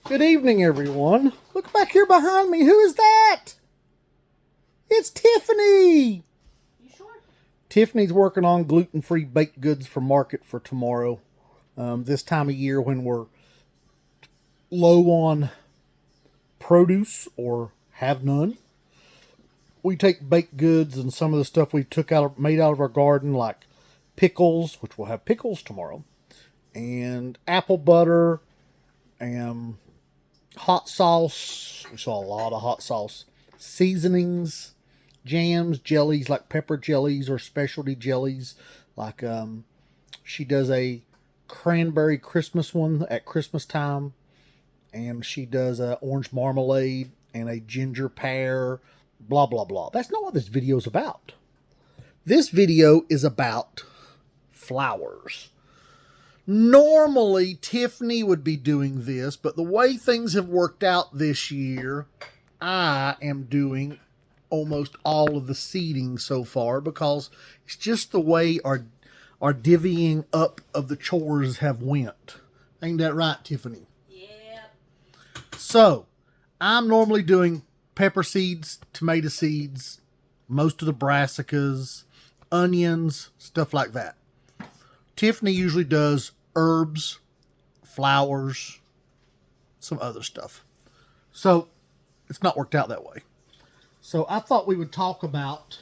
Good evening, everyone. Look back here behind me. Who is that? It's Tiffany. You sure? Tiffany's working on gluten-free baked goods for market for tomorrow. This time of year when we're low on produce or have none, we take baked goods and some of the stuff we made out of our garden, like pickles, which we'll have pickles tomorrow, and apple butter, and hot sauce. We saw a lot of hot sauce. Seasonings, jams, jellies like pepper jellies or specialty jellies. Like she does a cranberry Christmas one at Christmas time. And she does a orange marmalade and a ginger pear, blah, blah, blah. That's not what this video is about. This video is about flowers. Normally, Tiffany would be doing this, but the way things have worked out this year, I am doing almost all of the seeding so far because it's just the way our divvying up of the chores have went. Ain't that right, Tiffany? Yeah. So, I'm normally doing pepper seeds, tomato seeds, most of the brassicas, onions, stuff like that. Tiffany usually does herbs, flowers, some other stuff. So, it's not worked out that way. So, I thought we would talk about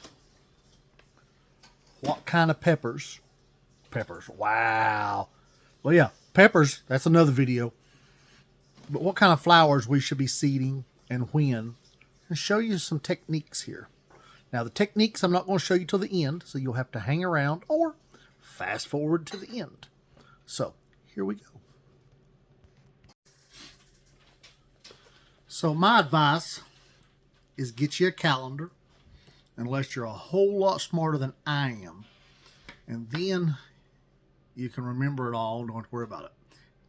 what kind of peppers. Peppers, wow. Well, yeah, peppers, that's another video. But what kind of flowers we should be seeding and when. And show you some techniques here. Now, the techniques I'm not going to show you till the end, so you'll have to hang around or fast forward to the end. So, here we go. So, my advice is get you a calendar, unless you're a whole lot smarter than I am. And then you can remember it all, don't worry about it.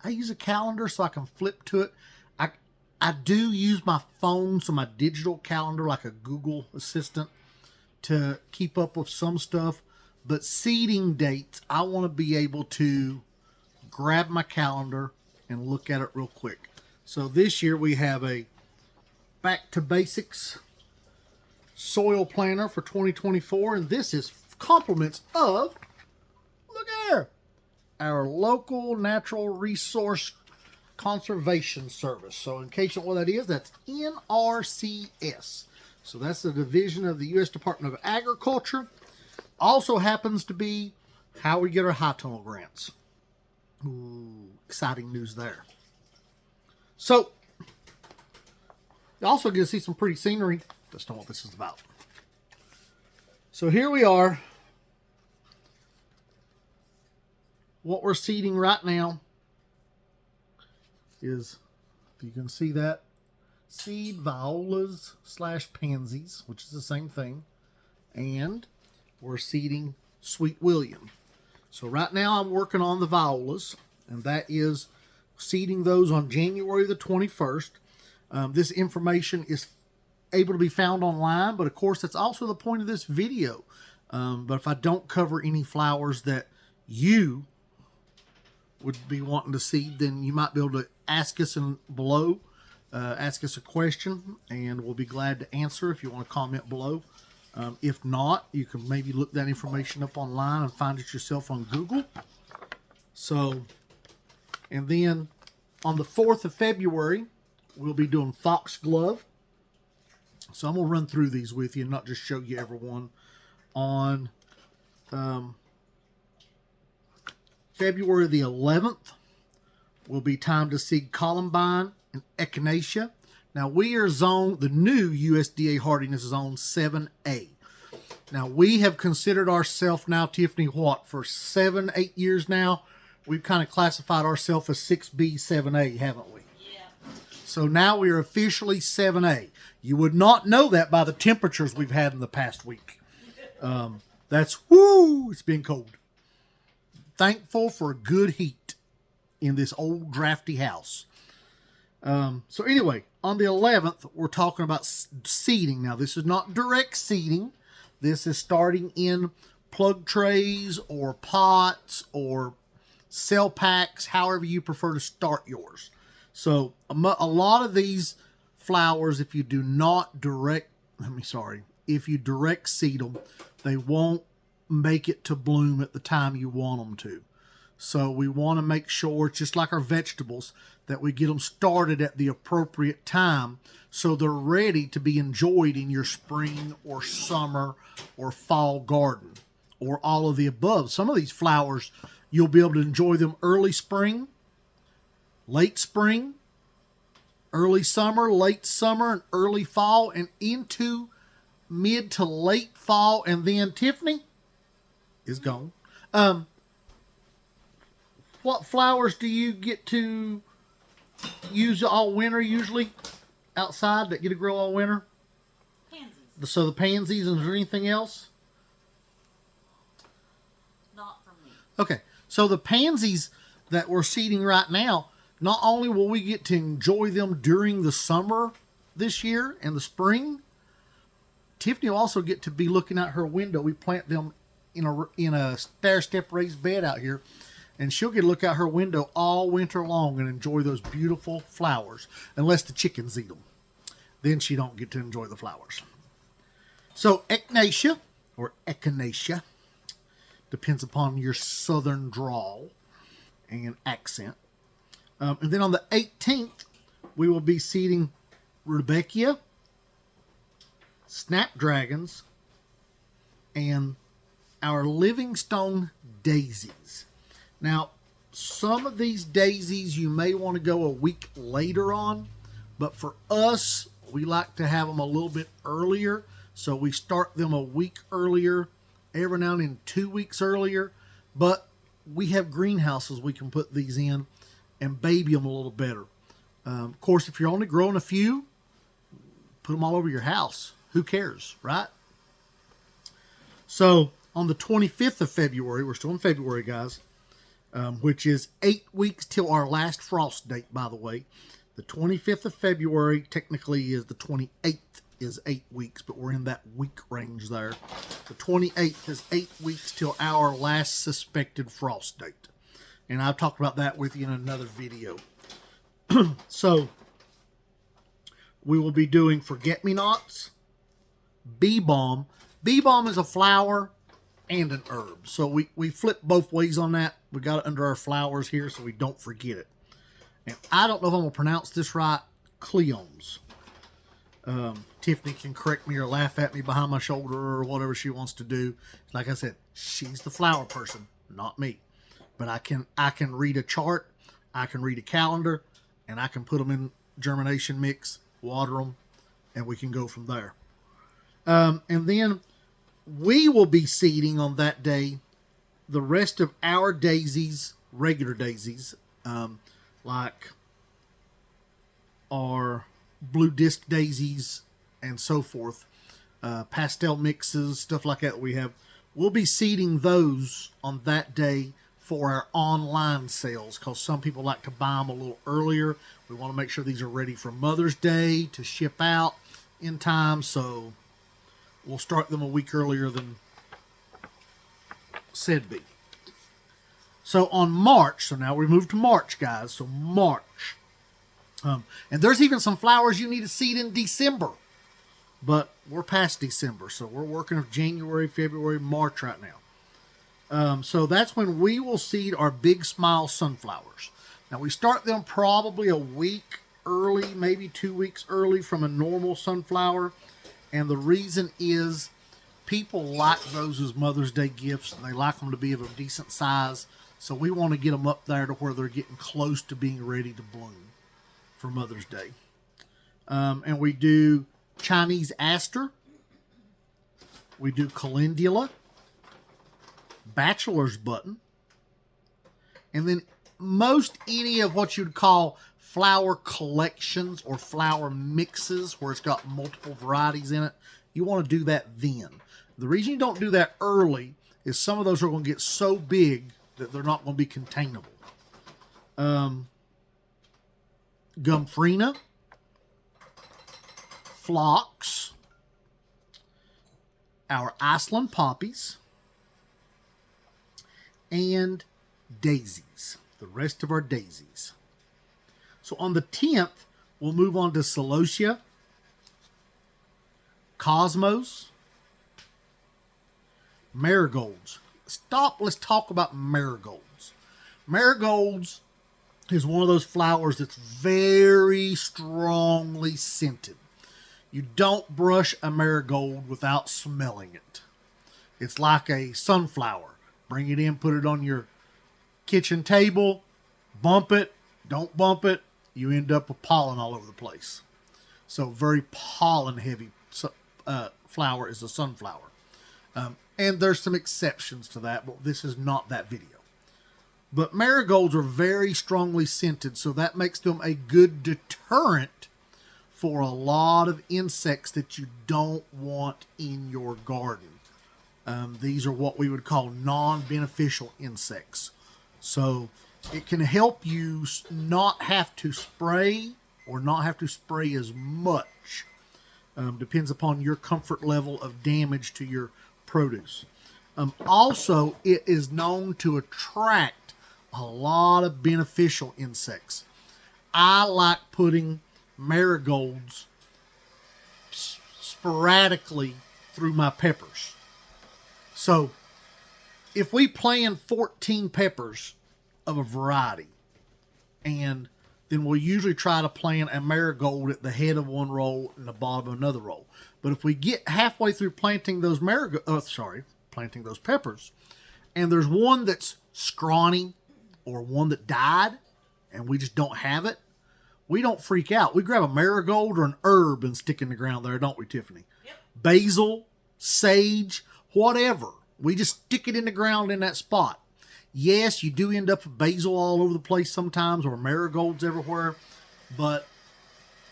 I use a calendar so I can flip to it. I do use my phone, so my digital calendar, like a Google Assistant, to keep up with some stuff. But seeding dates, I want to be able to grab my calendar and look at it real quick. So this year we have a Back to Basics soil planner for 2024. And this is compliments of, look there, our local natural resource conservation service. So in case you know what that is, that's NRCS. So that's the division of the U.S. Department of Agriculture. Also happens to be how we get our high tunnel grants. Ooh, exciting news there. So you also get to see some pretty scenery. That's not what this is about. So here we are. What we're seeding right now is, if you can see that, seed violas / pansies, which is the same thing. And we're seeding Sweet William. So right now I'm working on the violas, and that is seeding those on January the 21st. This information is able to be found online, but of course that's also the point of this video. But if I don't cover any flowers that you would be wanting to seed, then you might be able to ask us below, ask us a question, and we'll be glad to answer if you want to comment below. If not, you can maybe look that information up online and find it yourself on Google. So, and then on the 4th of February, we'll be doing foxglove. So I'm going to run through these with you and not just show you every one. On February the 11th will be time to seed columbine and echinacea. Now we are the new USDA hardiness zone 7A. Now we have considered ourselves now, Tiffany, what, for 7-8 years now, we've kind of classified ourselves as 6B, 7A, haven't we? Yeah. So now we are officially 7A. You would not know that by the temperatures we've had in the past week. It's been cold. Thankful for good heat in this old drafty house. So anyway, on the 11th, we're talking about seeding. Now, this is not direct seeding. This is starting in plug trays or pots or cell packs, however you prefer to start yours. So a lot of these flowers, if you do not if you direct seed them, they won't make it to bloom at the time you want them to. So we want to make sure, just like our vegetables, that we get them started at the appropriate time so they're ready to be enjoyed in your spring or summer or fall garden, or all of the above. Some of these flowers, you'll be able to enjoy them early spring, late spring, early summer, late summer, and early fall, and into mid to late fall. And then Tiffany is gone. What flowers do you get to use all winter usually outside that get to grow all winter? Pansies. So the pansies, and is there anything else? Not for me. Okay, so the pansies that we're seeding right now, not only will we get to enjoy them during the summer this year and the spring, Tiffany will also get to be looking out her window. We plant them in a stair-step raised bed out here, and she'll get to look out her window all winter long and enjoy those beautiful flowers, unless the chickens eat them. Then she don't get to enjoy the flowers. So echinacea, or echinacea, depends upon your southern drawl and accent. And then on the 18th, we will be seeding rudbeckia, snapdragons, and our Livingstone daisies. Now, some of these daisies you may want to go a week later on, but for us, we like to have them a little bit earlier, so we start them a week earlier, every now and then 2 weeks earlier, but we have greenhouses we can put these in and baby them a little better. Of course, if you're only growing a few, put them all over your house. Who cares, right? So on the 25th of February, we're still in February, guys, which is 8 weeks till our last frost date, by the way. The 25th of February technically is the 28th is 8 weeks, but we're in that week range there. The 28th is 8 weeks till our last suspected frost date. And I've talked about that with you in another video. So we will be doing forget-me-nots, bee balm. Bee balm is a flower and an herb. So we flip both ways on that. We got it under our flowers here so we don't forget it. And I don't know if I'm going to pronounce this right. Cleomes. Tiffany can correct me or laugh at me behind my shoulder or whatever she wants to do. Like I said, she's the flower person, not me. But I can read a chart, I can read a calendar, and I can put them in germination mix, water them, and we can go from there. And then we will be seeding on that day the rest of our daisies, regular daisies, like our blue disc daisies and so forth, pastel mixes, stuff like that we have. We'll be seeding those on that day for our online sales, because some people like to buy them a little earlier. We want to make sure these are ready for Mother's Day to ship out in time, so we'll start them a week earlier than said be. So on March, so now we move to March, guys. So March. And there's even some flowers you need to seed in December. But we're past December, so we're working with January, February, March right now. So that's when we will seed our Big Smile sunflowers. Now we start them probably a week early, maybe 2 weeks early from a normal sunflower. And the reason is people like those as Mother's Day gifts, and they like them to be of a decent size. So we want to get them up there to where they're getting close to being ready to bloom for Mother's Day. And we do Chinese aster. We do calendula, bachelor's button, and then most any of what you'd call flower collections or flower mixes where it's got multiple varieties in it, you want to do that then. The reason you don't do that early is some of those are going to get so big that they're not going to be containable. Gomphrena, phlox, our Iceland poppies, and daisies, the rest of our daisies. So on the 10th, we'll move on to celosia, cosmos, marigolds. Let's talk about marigolds. Marigolds is one of those flowers that's very strongly scented. You don't brush a marigold without smelling it. It's like a sunflower. Bring it in, put it on your kitchen table, bump it, don't bump it, you end up with pollen all over the place. So very pollen heavy flower is a sunflower. And there's some exceptions to that, but this is not that video. But marigolds are very strongly scented, so that makes them a good deterrent for a lot of insects that you don't want in your garden. These are what we would call non-beneficial insects. So it can help you not have to spray or not have to spray as much. Depends upon your comfort level of damage to your produce. Also, it is known to attract a lot of beneficial insects. I like putting marigolds sporadically through my peppers. So if we plant 14 peppers of a variety, and then we'll usually try to plant a marigold at the head of one row and the bottom of another row. But if we get halfway through planting those planting those peppers, and there's one that's scrawny or one that died, and we just don't have it, we don't freak out. We grab a marigold or an herb and stick in the ground there, don't we, Tiffany? Yep. Basil, sage, whatever. We just stick it in the ground in that spot. Yes, you do end up with basil all over the place sometimes, or marigolds everywhere. But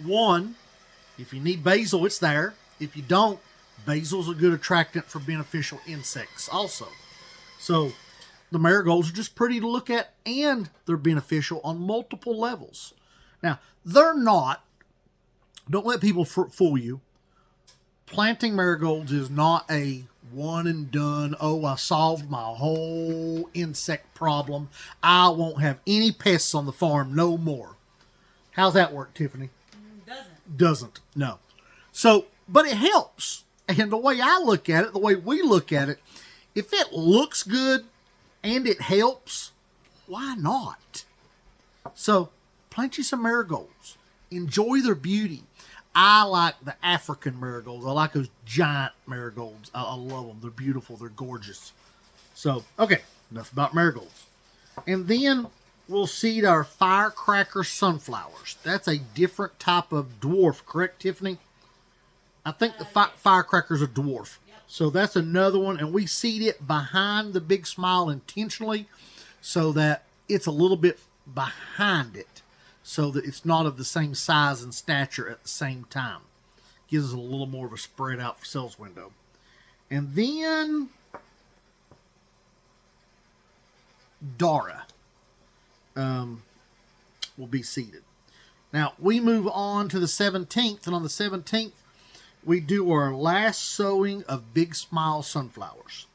one, if you need basil, it's there. If you don't, basil's a good attractant for beneficial insects also. So the marigolds are just pretty to look at, and they're beneficial on multiple levels. Now, they're not, don't let people fool you. Planting marigolds is not a one and done, oh, I solved my whole insect problem, I won't have any pests on the farm no more. How's that work, Tiffany? Doesn't, no. So, but it helps. And the way I look at it, the way we look at it, if it looks good and it helps, why not? So, plant you some marigolds. Enjoy their beauty. I like the African marigolds. I like those giant marigolds. I love them. They're beautiful. They're gorgeous. So, okay, enough about marigolds. And then we'll seed our firecracker sunflowers. That's a different type of dwarf, correct, Tiffany? I think the firecracker's a dwarf. Yep. So that's another one. And we seed it behind the big smile intentionally so that it's a little bit behind it, so that it's not of the same size and stature at the same time. Gives us a little more of a spread out sales window. And then Dara will be seeded. Now, we move on to the 17th, and on the 17th, we do our last sowing of Big Smile sunflowers.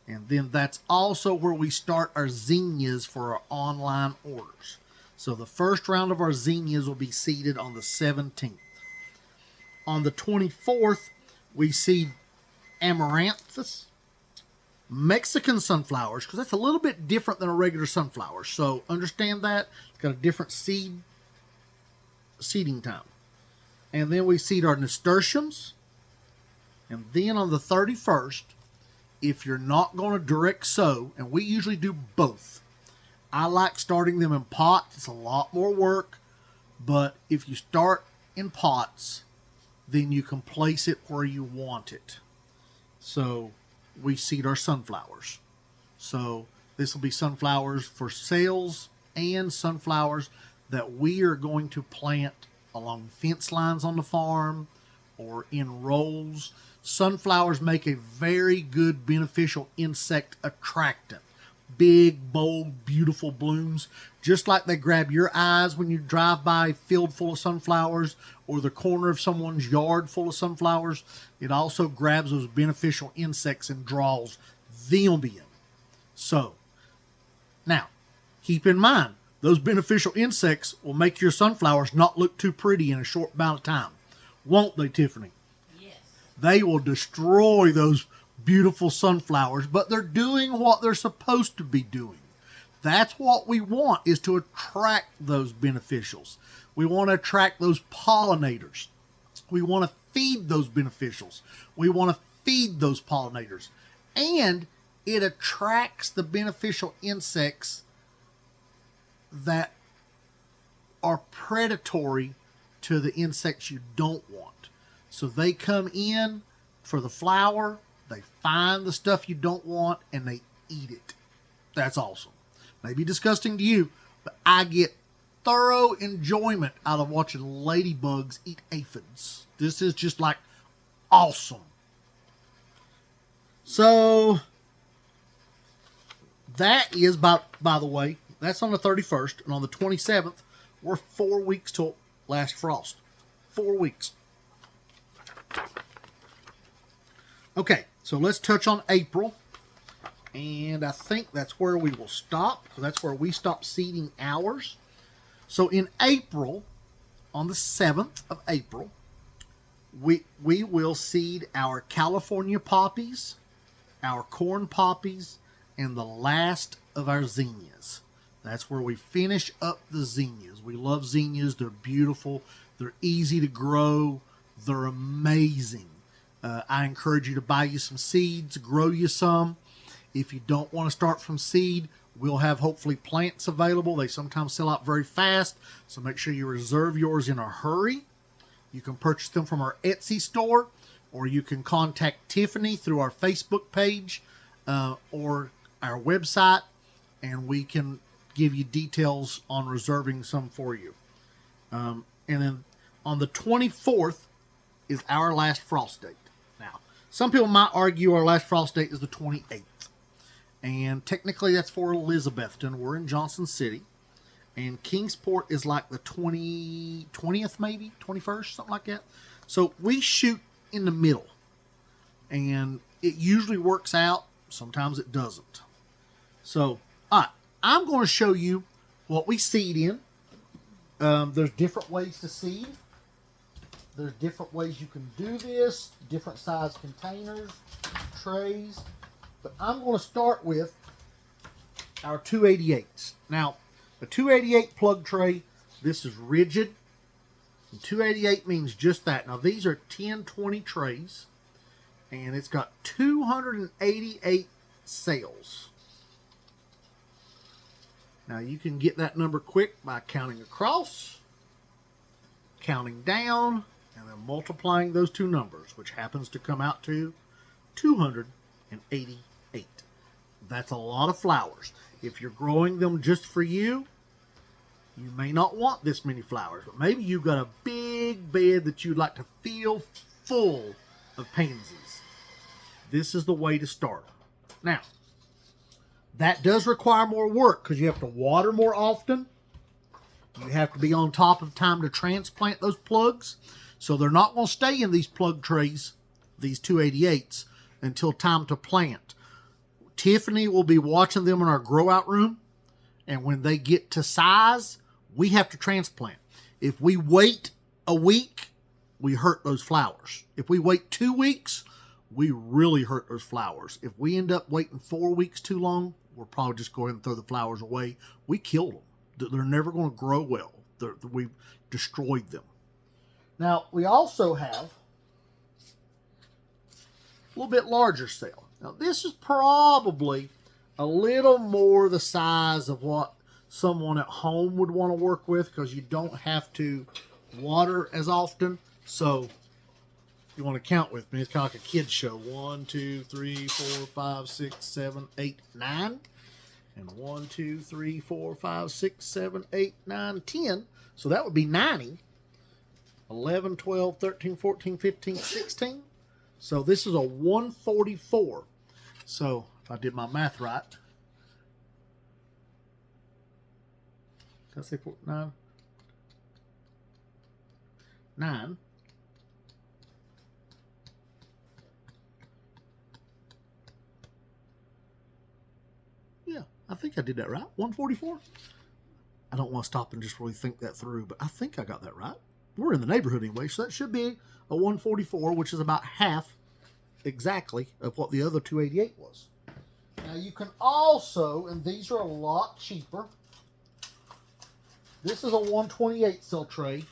And then that's also where we start our zinnias for our online orders. So the first round of our zinnias will be seeded on the 17th. On the 24th, we seed amaranthus, Mexican sunflowers, because that's a little bit different than a regular sunflower. So understand that. It's got a different seeding time. And then we seed our nasturtiums. And then on the 31st, if you're not going to direct sow, and we usually do both, I like starting them in pots. It's a lot more work, but if you start in pots, then you can place it where you want it. So we seed our sunflowers. So this will be sunflowers for sales and sunflowers that we are going to plant along fence lines on the farm or in rows. Sunflowers make a very good beneficial insect attractant. Big, bold, beautiful blooms, just like they grab your eyes when you drive by a field full of sunflowers or the corner of someone's yard full of sunflowers. It also grabs those beneficial insects and draws them in. So, now, keep in mind, Those beneficial insects will make your sunflowers not look too pretty in a short amount of time. Won't they, Tiffany? Yes. They will destroy those beautiful sunflowers, but they're doing what they're supposed to be doing. That's what we want, is to attract those beneficials. We want to attract those pollinators. We want to feed those beneficials. We want to feed those pollinators. And it attracts the beneficial insects that are predatory to the insects you don't want. So they come in for the flower, they find the stuff you don't want, and they eat it. That's awesome. Maybe disgusting to you, but I get thorough enjoyment out of watching ladybugs eat aphids. This is just like awesome. So that is, by the way, that's on the 31st, and on the 27th, we're 4 weeks till last frost. 4 weeks. Okay, so let's touch on April. And I think that's where we will stop, because that's where we stop seeding ours. So in April, on the 7th of April, we will seed our California poppies, our corn poppies, and the last of our zinnias. That's where we finish up the zinnias. We love zinnias. They're beautiful. They're easy to grow. They're amazing. I encourage you to buy you some seeds, grow you some. If you don't want to start from seed, we'll have hopefully plants available. They sometimes sell out very fast, so make sure you reserve yours in a hurry. You can purchase them from our Etsy store, or you can contact Tiffany through our Facebook page or our website, and we can give you details on reserving some for you. And then on the 24th is our last frost date. Now, some people might argue our last frost date is the 28th. And technically that's for Elizabethton. We're in Johnson City. And Kingsport is like the 20th maybe? 21st? Something like that. So we shoot in the middle. And it usually works out. Sometimes it doesn't. So, all right. I'm going to show you what we seed in. There's different ways to seed. There's different ways you can do this. Different size containers, trays. But I'm going to start with our 288s. Now, a 288 plug tray, this is rigid. And 288 means just that. Now, these are 1020 trays. And it's got 288 sales. Now, you can get that number quick by counting across, counting down, and then multiplying those two numbers, which happens to come out to 288. That's a lot of flowers. If you're growing them just for you, you may not want this many flowers, but maybe you've got a big bed that you'd like to fill full of pansies. This is the way to start. Now, that does require more work because you have to water more often. You have to be on top of time to transplant those plugs. So they're not going to stay in these plug trays, these 288s, until time to plant. Tiffany will be watching them in our grow out room. And when they get to size, we have to transplant. If we wait a week, we hurt those flowers. If we wait 2 weeks, we really hurt those flowers. If we end up waiting 4 weeks too long, we'll probably just go ahead and throw the flowers away. We killed them. They're never going to grow well. We've destroyed them. Now, we also have a little bit larger cell. Now, this is probably a little more the size of what someone at home would want to work with because you don't have to water as often. So, you want to count with me. It's kind of like a kid's show. 1, 2, 3, 4, 5, 6, 7, 8, 9. And 1, 2, 3, 4, 5, 6, 7, 8, 9, 10. So that would be 90. 11, 12, 13, 14, 15, 16. So this is a 144. So if I did my math right. Did I say 4, 9? 9. Yeah, I think I did that right. 144. I don't want to stop and just really think that through, but I think I got that right. We're in the neighborhood anyway, so that should be a 144, which is about half exactly of what the other 288 was. Now you can also, and these are a lot cheaper, this is a 128 cell tray,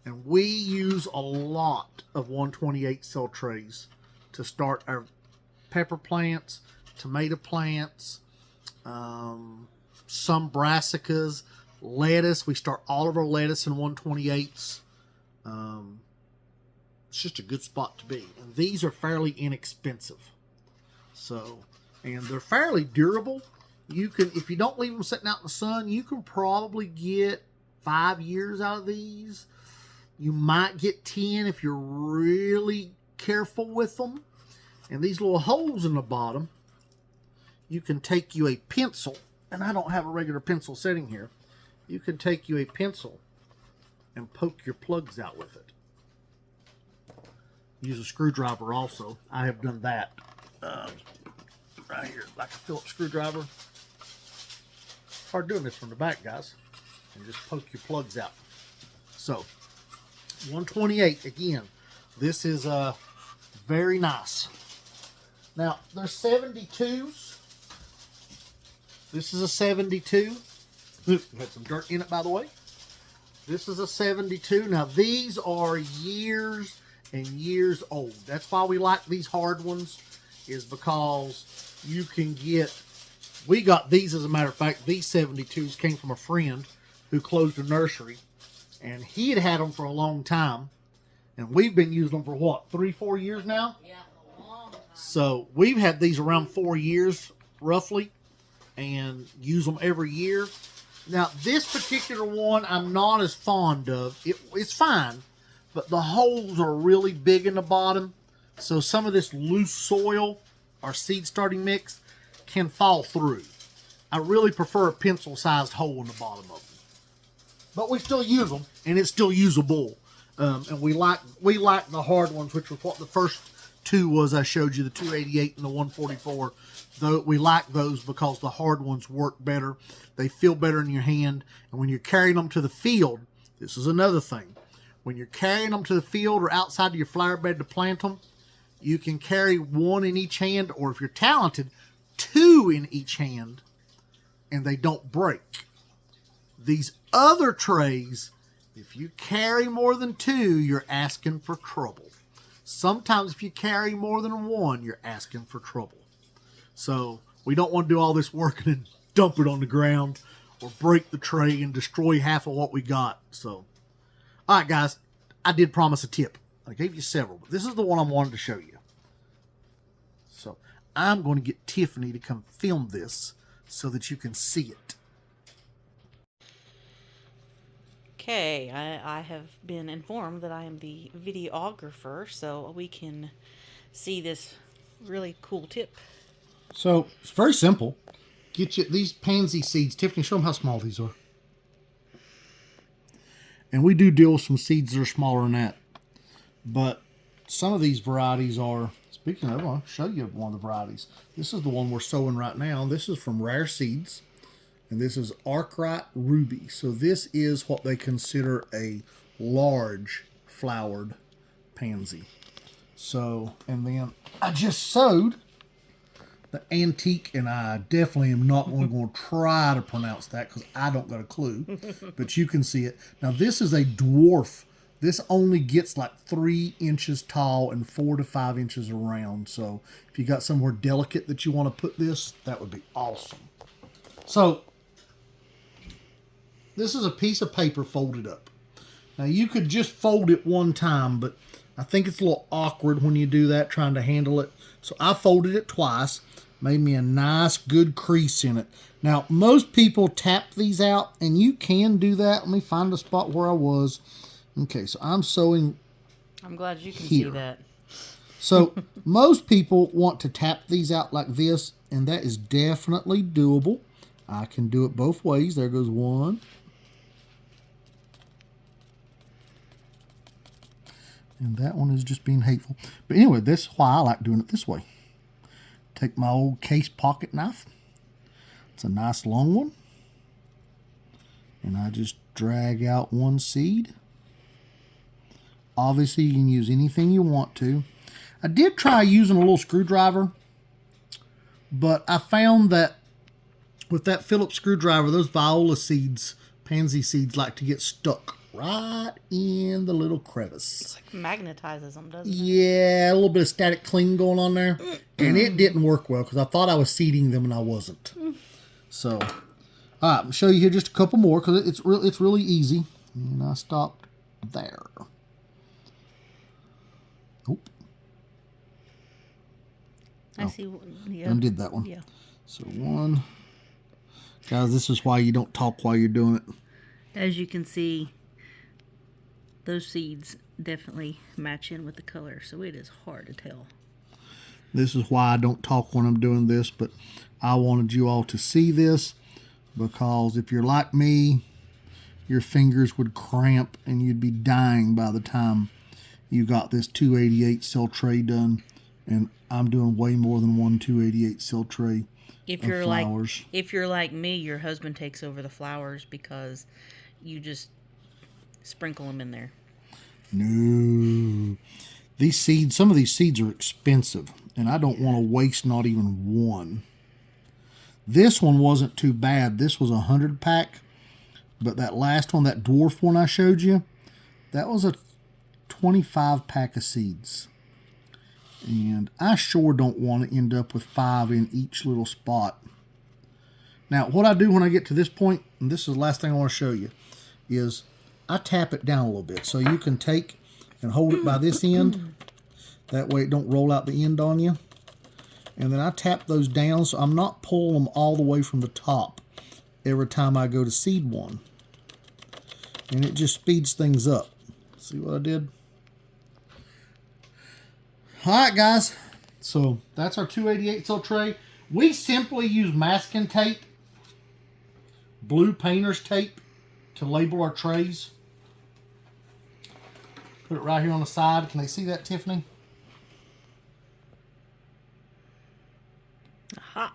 and we use a lot of 128 cell trays to start our pepper plants, tomato plants, some brassicas, lettuce. We start all of our lettuce in 128s. It's just a good spot to be. And these are fairly inexpensive. So, and they're fairly durable. You can, if you don't leave them sitting out in the sun, you can probably get 5 years out of these. You might get 10 if you're really careful with them. And these little holes in the bottom, you can take you a pencil, and I don't have a regular pencil sitting here. You can take you a pencil and poke your plugs out with it. Use a screwdriver also. I have done that. Right here, like a Phillips screwdriver. Hard doing this from the back, guys. And just poke your plugs out. So, 128, again, this is very nice. Now, there's 72s. This is a 72. Ooh, had some dirt in it, by the way. This is a 72. Now, these are years and years old. That's why we like these hard ones, is because you can get, we got these, as a matter of fact, these 72s came from a friend who closed a nursery, and he had them for a long time, and we've been using them for what, 3-4 years now? Yeah, a long time. So we've had these around 4 years roughly, and use them every year. Now this particular one I'm not as fond of. It's fine, but the holes are really big in the bottom, so some of this loose soil or seed starting mix can fall through. I really prefer a pencil sized hole in the bottom of them, but we still use them, and it's still usable. And we like the hard ones, which was what the first two was I showed you, the 288 and the 144. Though we like those because the hard ones work better. They feel better in your hand. And when you're carrying them to the field, this is another thing. When you're carrying them to the field or outside of your flower bed to plant them, you can carry one in each hand, or if you're talented, 2 in each hand, and they don't break. These other trays, if you carry more than 2, you're asking for trouble. Sometimes if you carry more than 1, you're asking for trouble. So we don't want to do all this work and then dump it on the ground or break the tray and destroy half of what we got. So, all right, guys, I did promise a tip. I gave you several, but this is the one I wanted to show you. So I'm going to get Tiffany to come film this so that you can see it. Okay, I have been informed that I am the videographer, so we can see this really cool tip. So it's very simple. Get you these pansy seeds. Tiffany, show them how small these are. And we do deal with some seeds that are smaller than that. But some of these varieties are, speaking of, I'll show you one of the varieties. This is the one we're sowing right now. This is from Rare Seeds. And this is Arkwright Ruby. So this is what they consider a large flowered pansy. So, and then I just sowed the antique, and I definitely am not going to try to pronounce that because I don't got a clue. But you can see it. Now this is a dwarf. This only gets like 3 inches tall and 4 to 5 inches around. So if you got somewhere delicate that you want to put this, that would be awesome. So this is a piece of paper folded up. Now you could just fold it one time, but I think it's a little awkward when you do that, trying to handle it. So I folded it twice, made me a nice good crease in it. Now most people tap these out, and you can do that. Let me find the spot where I was. Okay, so I'm sewing. I'm glad you can here. see that. So most people want to tap these out like this, and that is definitely doable. I can do it both ways. There goes one. And that one is just being hateful. But anyway, that's why I like doing it this way. Take my old case pocket knife. It's a nice long one. And I just drag out one seed. Obviously, you can use anything you want to. I did try using a little screwdriver, but I found that with that Phillips screwdriver, those viola seeds, pansy seeds, like to get stuck right in the little crevice. It magnetizes them, doesn't it? Yeah, a little bit of static cling going on there. And it didn't work well because I thought I was seeding them and I wasn't. So, all right, I'm going to show you here just a couple more because it's really easy. And I stopped there. Oh. I see one. Yeah. Undid that one. Yeah. So one. Guys, this is why you don't talk while you're doing it. As you can see, those seeds definitely match in with the color, so it is hard to tell. This is why I don't talk when I'm doing this, but I wanted you all to see this because if you're like me, your fingers would cramp and you'd be dying by the time you got this 288 cell tray done. And I'm doing way more than one 288 cell tray If of you're flowers. if you're like me, your husband takes over the flowers because you just sprinkle them in there. No. These seeds, some of these seeds are expensive, and I don't want to waste not even one. This one wasn't too bad. This was a 100 pack, but that last one, that dwarf one I showed you, that was a 25 pack of seeds. And I sure don't want to end up with 5 in each little spot. Now, what I do when I get to this point, and this is the last thing I want to show you, is I tap it down a little bit. So you can take and hold it by this end. That way it don't roll out the end on you. And then I tap those down so I'm not pulling them all the way from the top every time I go to seed one. And it just speeds things up. See what I did? Alright guys, so that's our 288 cell tray. We simply use masking tape, blue painter's tape, to label our trays. Put it right here on the side. Can they see that, Tiffany? Aha.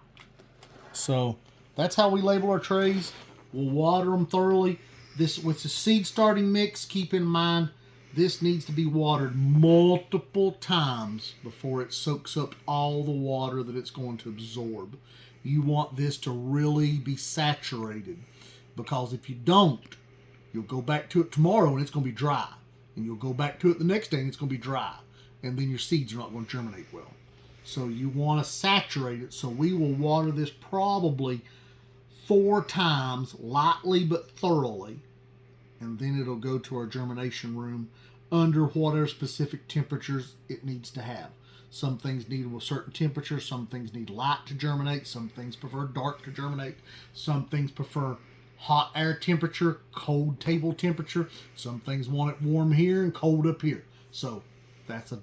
So that's how we label our trays. We'll water them thoroughly. This with the seed starting mix, keep in mind this needs to be watered multiple times before it soaks up all the water that it's going to absorb. You want this to really be saturated, because if you don't, you'll go back to it tomorrow and it's going to be dry. And you'll go back to it the next day and it's going to be dry. And then your seeds are not going to germinate well. So you want to saturate it. So we will water this probably 4 times, lightly but thoroughly. And then it'll go to our germination room under whatever specific temperatures it needs to have. Some things need a certain temperature, some things need light to germinate, some things prefer dark to germinate, some things prefer hot air temperature, cold table temperature, some things want it warm here and cold up here. So that's a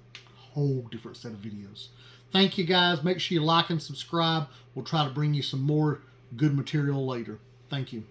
whole different set of videos. Thank you guys. Make sure you like and subscribe. We'll try to bring you some more good material later. Thank you.